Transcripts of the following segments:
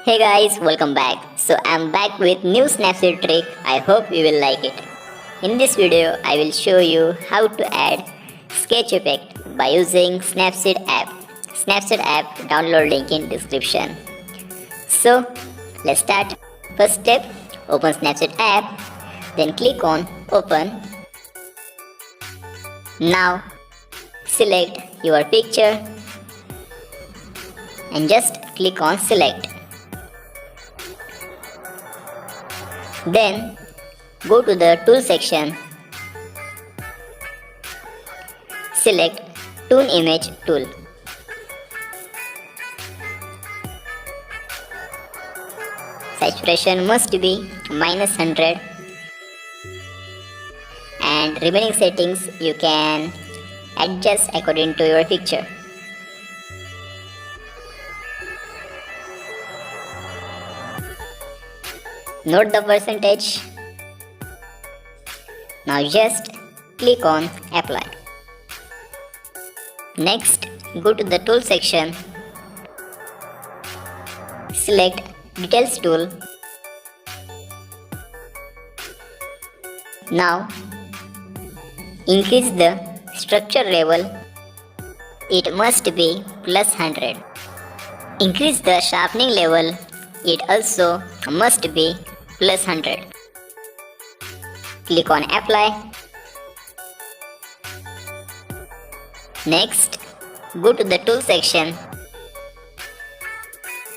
Hey guys, welcome back. So I'm back with new Snapseed trick. I hope you will like it. In this video, I will show you how to add sketch effect by using Snapseed app. Snapseed app download link in description. So let's start. First step, open Snapseed app, then click on open. Now select your picture and just click on select. Then go to the tool section, select Tune Image tool. Saturation must be -100 and remaining settings you can adjust according to your picture. Note the percentage. Now just click on apply. Next, go to the tool section, select details tool. Now increase the structure level, it must be +100. Increase the sharpening level, it also must be +100. Click on apply. Next, go to the tool section,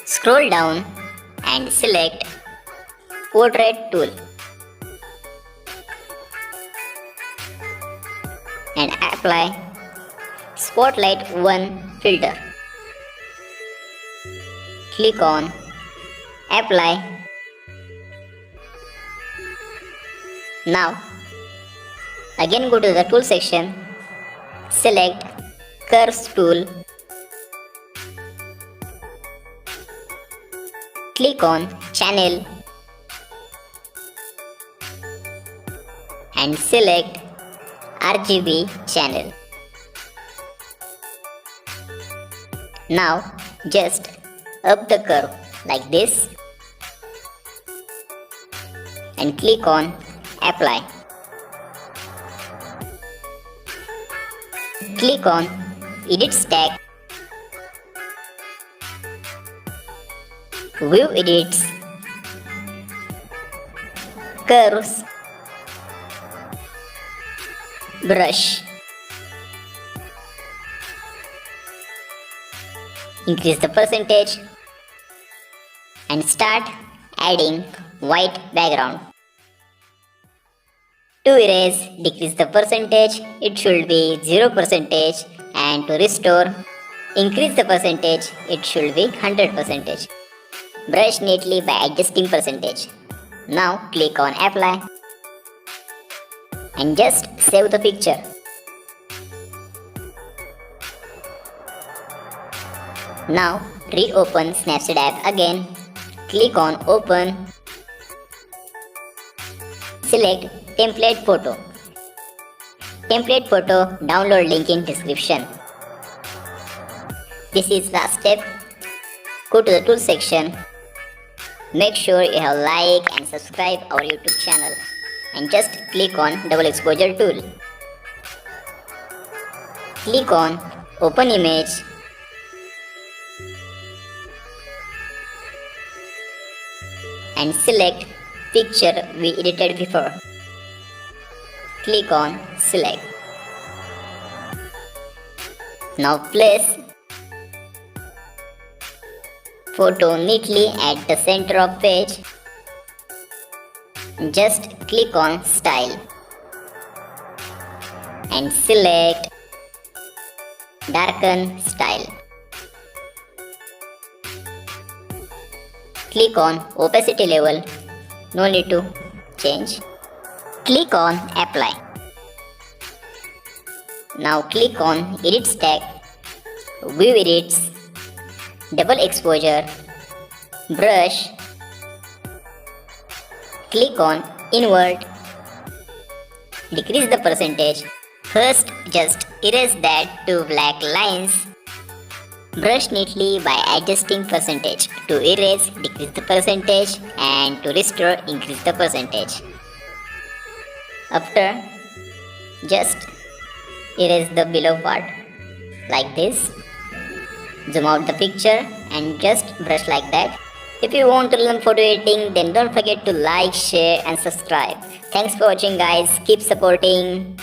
scroll down and select portrait tool and apply spotlight 1 filter. Click on apply. Now again go to the tool section, select curves tool, click on channel and select RGB channel. Now just up the curve like this and click on apply. Click on edit stack, view edits, curves, brush. Increase the percentage and start adding white background. To erase, decrease the percentage, it should be 0%, and to restore, increase the percentage, it should be 100%. Brush neatly by adjusting percentage. Now click on apply and just save the picture. Now reopen Snapseed app again, click on open, select template photo. Template photo download link in description. This is last step. Go to the tool section. Make sure you have like and subscribe our YouTube channel and just click on double exposure tool. Click on open image and select picture we edited before. Click on select. Now place photo neatly at the center of page. Just click on style and select darken style. Click on opacity level, no need to change. Click on apply. Now click on edit stack, view edits, double exposure, brush. Click on invert, decrease the percentage. First just erase that two black lines Brush neatly by adjusting percentage. To erase, decrease the percentage, and to restore, increase the percentage. After, just erase the below part like this. Zoom out the picture and just brush like that. If you want to learn photo editing, then don't forget to like, share and subscribe. Thanks for watching guys. Keep supporting.